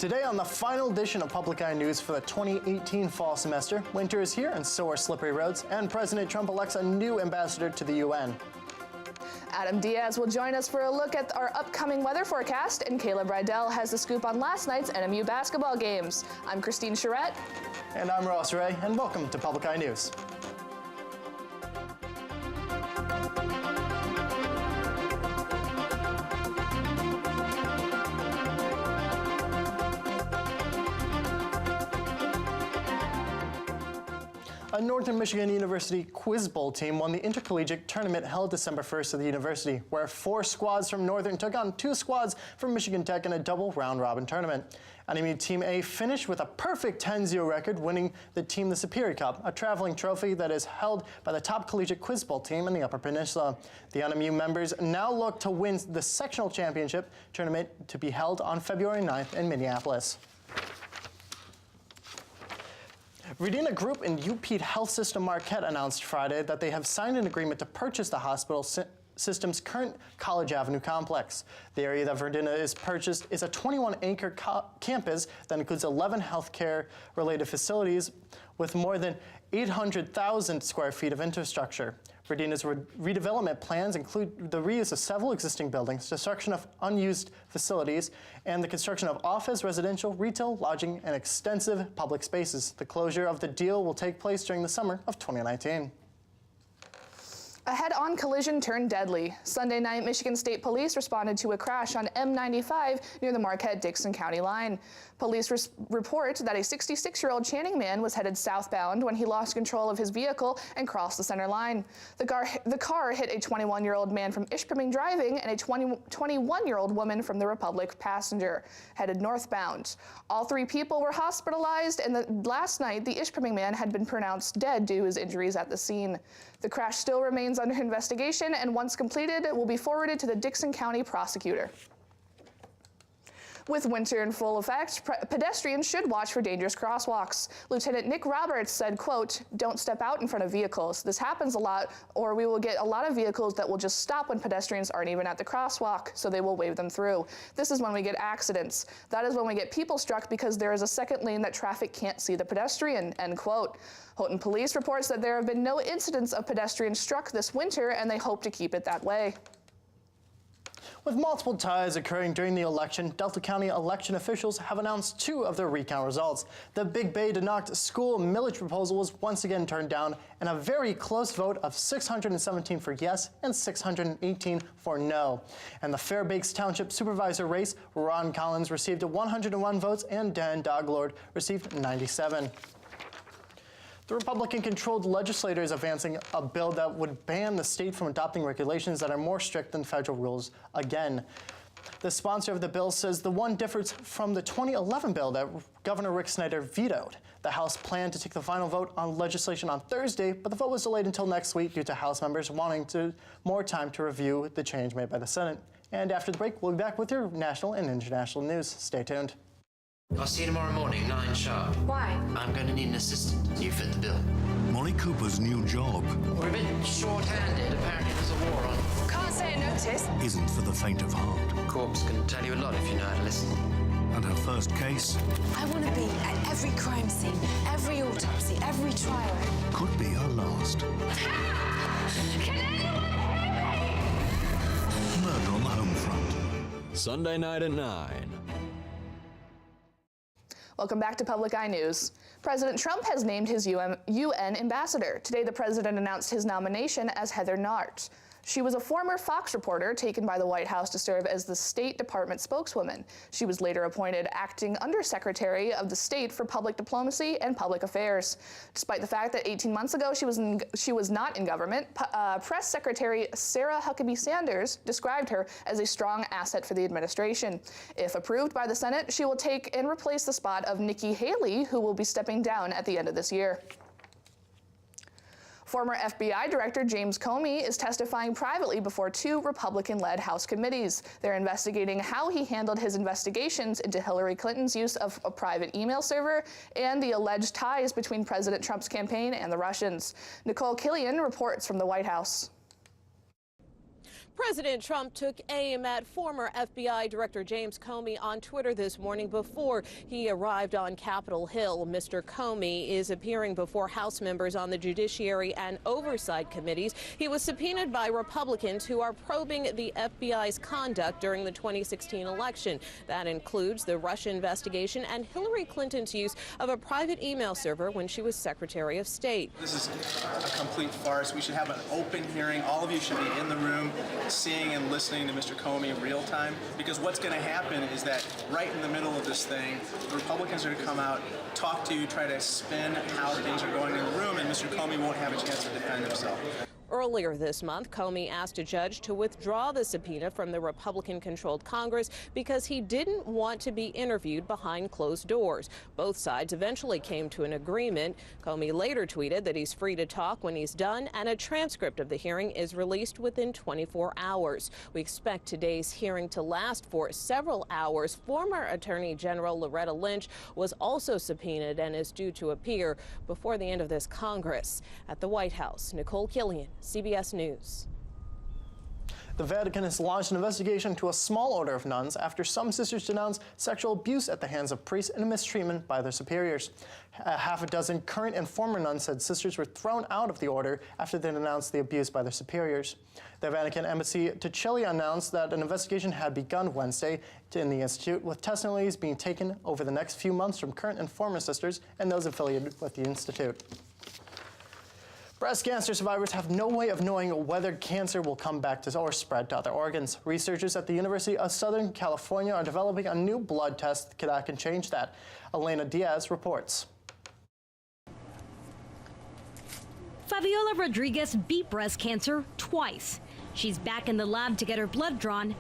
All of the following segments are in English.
Today on the final edition of Public Eye News for the 2018 fall semester, winter is here and so are slippery roads, and President Trump elects a new ambassador to the UN. Adam Diaz will join us for a look at our upcoming weather forecast, and Caleb Rydell has the scoop on last night's NMU basketball games. I'm Christine Charette. And I'm Ross Ray, and welcome to Public Eye News. A Northern Michigan University Quiz Bowl team won the intercollegiate tournament held December 1st at the university, where 4 squads from Northern took on 2 squads from Michigan Tech in a double round-robin tournament. NMU Team A finished with a perfect 10-0 record, winning the team the Superior Cup, a traveling trophy that is held by the top collegiate Quiz Bowl team in the Upper Peninsula. The NMU members now look to win the sectional championship tournament to be held on February 9th in Minneapolis. Redina Group and UP Health System Marquette announced Friday that they have signed an agreement to purchase the hospital system's current College Avenue complex. The area that Redina is purchased is a 21-acre campus that includes 11 healthcare-related facilities with more than 800,000 square feet of infrastructure. Redina's redevelopment plans include the reuse of several existing buildings, destruction of unused facilities, and the construction of office, residential, retail, lodging, and extensive public spaces. The closure of the deal will take place during the summer of 2019. A head-on collision turned deadly. Sunday night, Michigan State Police responded to a crash on M95 near the Marquette-Dixon County line. Police report that a 66-year-old Channing man was headed southbound when he lost control of his vehicle and crossed the center line. The car hit a 21-year-old man from Ishpeming driving and a 21-year-old woman from the Republic passenger, headed northbound. All 3 people were hospitalized, and last night, the Ishpeming man had been pronounced dead due to his injuries at the scene. The crash still remains under investigation, and once completed, it will be forwarded to the Dixon County prosecutor. With winter in full effect, pedestrians should watch for dangerous crosswalks. Lieutenant Nick Roberts said, quote, "Don't step out in front of vehicles. This happens a lot, or we will get a lot of vehicles that will just stop when pedestrians aren't even at the crosswalk, so they will wave them through. This is when we get accidents. That is when we get people struck because there is a second lane that traffic can't see the pedestrian," end quote. Houghton Police reports that there have been no incidents of pedestrians struck this winter, and they hope to keep it that way. With multiple ties occurring during the election, Delta County election officials have announced 2 of their recount results. The Big Bay Denoct school millage proposal was once again turned down, and a very close vote of 617 for yes and 618 for no. And the Fairbanks Township supervisor race, Ron Collins received 101 votes and Dan Doglord received 97. The Republican-controlled legislature is advancing a bill that would ban the state from adopting regulations that are more strict than federal rules again. The sponsor of the bill says the one differs from the 2011 bill that Governor Rick Snyder vetoed. The House planned to take the final vote on legislation on Thursday, but the vote was delayed until next week due to House members wanting more time to review the change made by the Senate. And after the break, we'll be back with your national and international news. Stay tuned. I'll see you tomorrow morning, 9 sharp. Why? I'm going to need an assistant. You fit the bill. Molly Cooper's new job We're a bit short-handed. Apparently there's a war on. Can't say I noticed. isn't for the faint of heart. Corpse can tell you a lot if you know how to listen. And her first case I want to be at every crime scene, every autopsy, every trial. could be her last. Can anyone hear me? Murder on the Home Front. Sunday night at 9. Welcome back to Public Eye News. President Trump has named his UN ambassador. Today, the president announced his nomination as Heather Nauert. She was a former Fox reporter taken by the White House to serve as the State Department spokeswoman. She was later appointed acting undersecretary of the state for public diplomacy and public affairs. Despite the fact that 18 months ago she was not in government, Press Secretary Sarah Huckabee Sanders described her as a strong asset for the administration. If approved by the Senate, she will take and replace the spot of Nikki Haley, who will be stepping down at the end of this year. Former FBI Director James Comey is testifying privately before 2 Republican-led House committees. They're investigating how he handled his investigations into Hillary Clinton's use of a private email server and the alleged ties between President Trump's campaign and the Russians. Nicole Killian reports from the White House. President Trump took aim at former FBI Director James Comey on Twitter this morning before he arrived on Capitol Hill. Mr. Comey is appearing before House members on the Judiciary and Oversight Committees. He was subpoenaed by Republicans who are probing the FBI's conduct during the 2016 election. That includes the Russia investigation and Hillary Clinton's use of a private email server when she was Secretary of State. This is a complete farce. We should have an open hearing. All of you should be in the room seeing and listening to Mr. Comey in real time, because what's going to happen is that right in the middle of this thing, the Republicans are going to come out, talk to you, try to spin how things are going in the room, and Mr. Comey won't have a chance to defend himself. Earlier this month, Comey asked a judge to withdraw the subpoena from the Republican-controlled Congress because he didn't want to be interviewed behind closed doors. Both sides eventually came to an agreement. Comey later tweeted that he's free to talk when he's done, and a transcript of the hearing is released within 24 hours. We expect today's hearing to last for several hours. Former Attorney General Loretta Lynch was also subpoenaed and is due to appear before the end of this Congress. At the White House, Nicole Killian, CBS News. The Vatican has launched an investigation into a small order of nuns after some sisters denounced sexual abuse at the hands of priests and mistreatment by their superiors. Half a dozen current and former nuns said sisters were thrown out of the order after they denounced the abuse by their superiors. The Vatican Embassy to Chile announced that an investigation had begun Wednesday in the institute, with testimonies being taken over the next few months from current and former sisters and those affiliated with the institute. Breast cancer survivors have no way of knowing whether cancer will come back to or spread to other organs. Researchers at the University of Southern California are developing a new blood test that can change that. Elena Diaz reports. Fabiola Rodriguez beat breast cancer twice. She's back in the lab to get her blood drawn.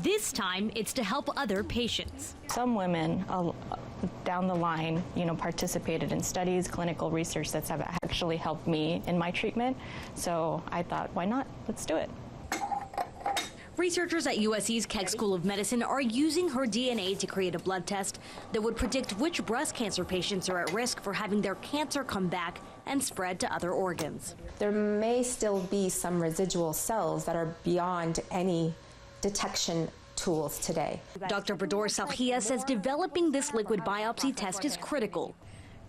This time, it's to help other patients. Some women down the line, participated in studies, clinical research that's have actually helped me in my treatment. So I thought, why not? Let's do it. Researchers at USC's Keck School of Medicine are using her DNA to create a blood test that would predict which breast cancer patients are at risk for having their cancer come back and spread to other organs. There may still be some residual cells that are beyond any detection tools today. Dr. Bador Salhia says developing this liquid biopsy test is critical.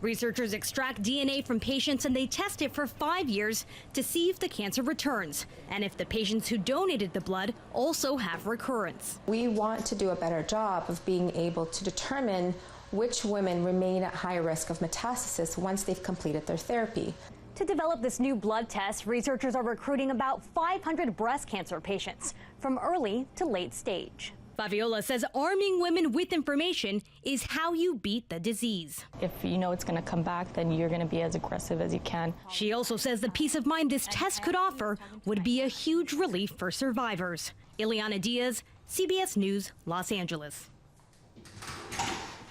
Researchers extract DNA from patients and they test it for 5 years to see if the cancer returns and if the patients who donated the blood also have recurrence. We want to do a better job of being able to determine which women remain at high risk of metastasis once they've completed their therapy. To develop this new blood test, researchers are recruiting about 500 breast cancer patients from early to late stage. Fabiola says arming women with information is how you beat the disease. If you know it's going to come back, then you're going to be as aggressive as you can. She also says the peace of mind this test could offer would be a huge relief for survivors. Ileana Diaz, CBS News, Los Angeles.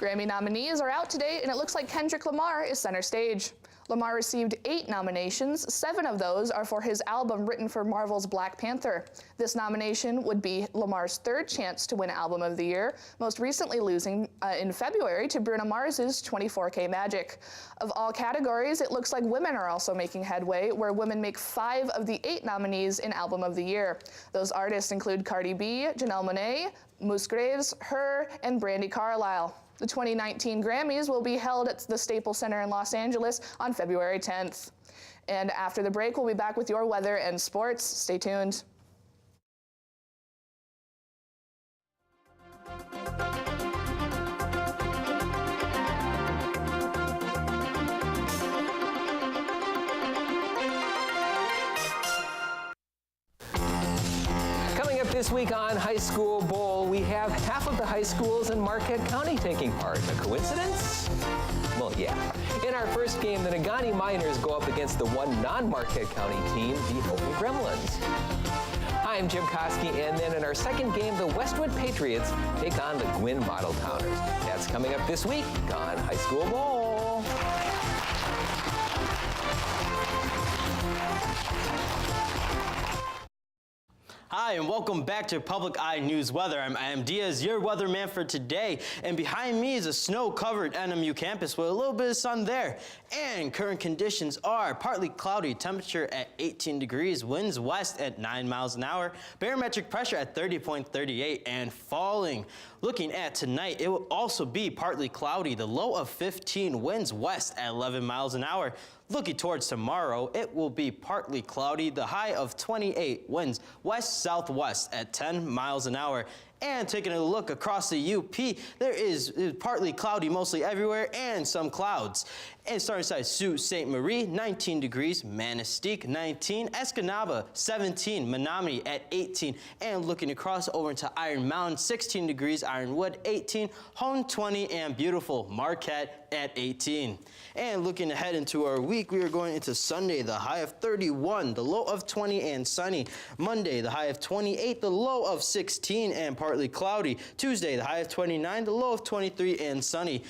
Grammy nominees are out today, and it looks like Kendrick Lamar is center stage. Lamar received 8 nominations. 7 of those are for his album written for Marvel's Black Panther. This nomination would be Lamar's 3rd chance to win Album of the Year, most recently losing in February to Bruno Mars's 24K Magic. Of all categories, it looks like women are also making headway, where women make 5 of the 8 nominees in Album of the Year. Those artists include Cardi B, Janelle Monáe, Musgraves, Her, and Brandi Carlile. The 2019 Grammys will be held at the Staples Center in Los Angeles on February 10th. And after the break, we'll be back with your weather and sports. Stay tuned. This week on High School Bowl, we have half of the high schools in Marquette County taking part. A coincidence? Well, yeah. In our first game, the Negaunee Miners go up against the one non-Marquette County team, the Houghton Gremlins. Hi, I'm Jim Koski, and then in our second game, the Westwood Patriots take on the Gwynn Model Towners. That's coming up this week on High School Bowl. Hi, and welcome back to Public Eye News Weather. I'm Adam Diaz, your weatherman for today. And behind me is a snow-covered NMU campus with a little bit of sun there. And current conditions are partly cloudy, temperature at 18 degrees, winds west at 9 miles an hour, barometric pressure at 30.38 and falling. Looking at tonight, it will also be partly cloudy, the low of 15, winds west at 11 miles an hour. Looking towards tomorrow, it will be partly cloudy, the high of 28, winds west-southwest at 10 miles an hour. And taking a look across the UP, there is partly cloudy mostly everywhere and some clouds. And starting side, Sault Ste. Marie, 19 degrees, Manistique, 19, Escanaba, 17, Menominee at 18, and looking across over into Iron Mountain, 16 degrees, Ironwood, 18, Hone, 20, and beautiful Marquette at 18. And looking ahead into our week, we are going into Sunday, the high of 31, the low of 20 and sunny. Monday, the high of 28, the low of 16 and partly cloudy. Tuesday, the high of 29, the low of 23 and sunny.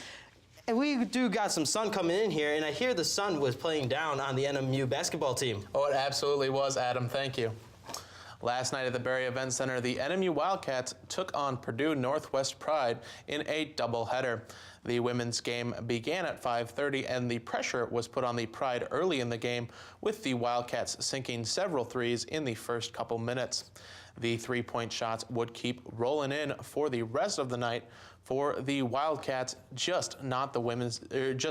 And we do got some sun coming in here, and I hear the sun was playing down on the NMU basketball team. Oh, it absolutely was, Adam. Thank you. Last night at the Barrie Event Center, the NMU Wildcats took on Purdue Northwest Pride in a doubleheader. The women's game began at 5:30, and the pressure was put on the Pride early in the game, with the Wildcats sinking several threes in the first couple minutes. The three-point shots would keep rolling in for the rest of the night for the Wildcats, just not the women's,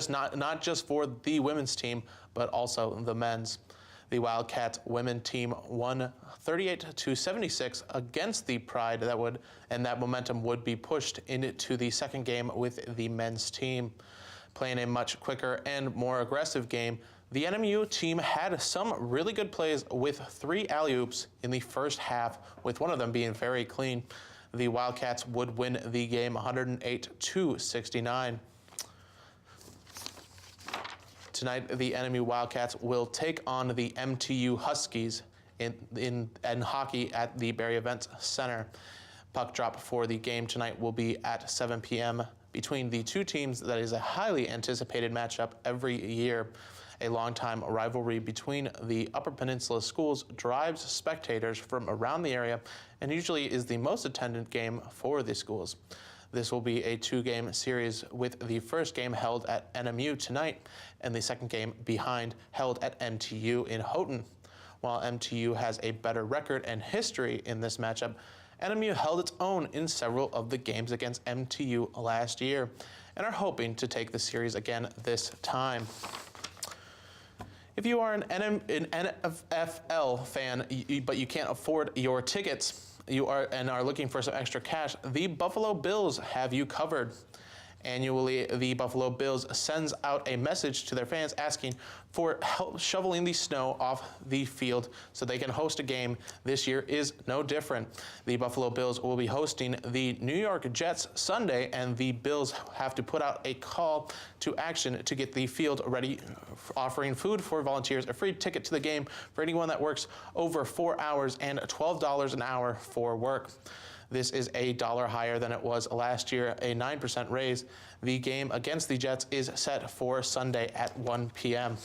not just for the women's team, but also the men's. The Wildcats women team won 38-76 against the Pride. That momentum would be pushed into the second game with the men's team. Playing a much quicker and more aggressive game, the NMU team had some really good plays with 3 alley-oops in the first half, with one of them being very clean. The Wildcats would win the game 108-69. Tonight, the NMU Wildcats will take on the MTU Huskies in hockey at the Barrie Event Center. Puck drop for the game tonight will be at 7 p.m. between the two teams. That is a highly anticipated matchup every year. A longtime rivalry between the Upper Peninsula schools drives spectators from around the area and usually is the most attended game for the schools. This will be a 2-game series, with the first game held at NMU tonight and the second game behind held at MTU in Houghton. While MTU has a better record and history in this matchup, NMU held its own in several of the games against MTU last year and are hoping to take the series again this time. If you are an NFL fan, but you can't afford your tickets, are looking for some extra cash, the Buffalo Bills have you covered. Annually, the Buffalo Bills sends out a message to their fans asking for help shoveling the snow off the field so they can host a game. This year is no different. The Buffalo Bills will be hosting the New York Jets Sunday, and the Bills have to put out a call to action to get the field ready, offering food for volunteers, a free ticket to the game for anyone that works over 4 hours, and $12 an hour for work. This is $1 higher than it was last year, a 9% raise. The game against the Jets is set for Sunday at 1 p.m.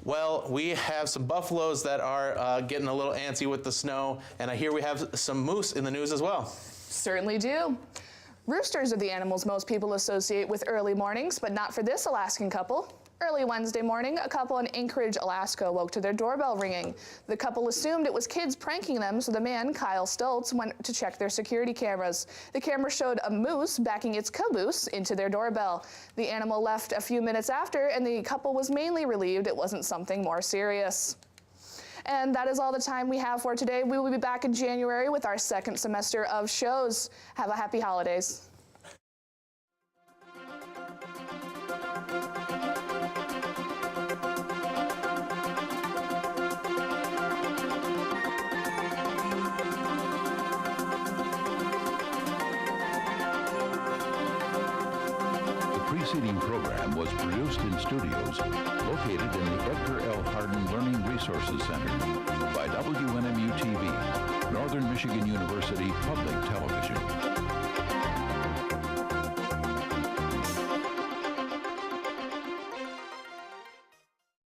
Well, we have some buffaloes that are getting a little antsy with the snow, and I hear we have some moose in the news as well. Certainly do. Roosters are the animals most people associate with early mornings, but not for this Alaskan couple. Early Wednesday morning, a couple in Anchorage, Alaska, woke to their doorbell ringing. The couple assumed it was kids pranking them, so the man, Kyle Stoltz, went to check their security cameras. The camera showed a moose backing its caboose into their doorbell. The animal left a few minutes after, and the couple was mainly relieved it wasn't something more serious. And that is all the time we have for today. We will be back in January with our second semester of shows. Have a happy holidays. The preceding program was produced in studios located in the Edgar L. Hardin Learning Resources Center by WNMU-TV, Northern Michigan University Public Television.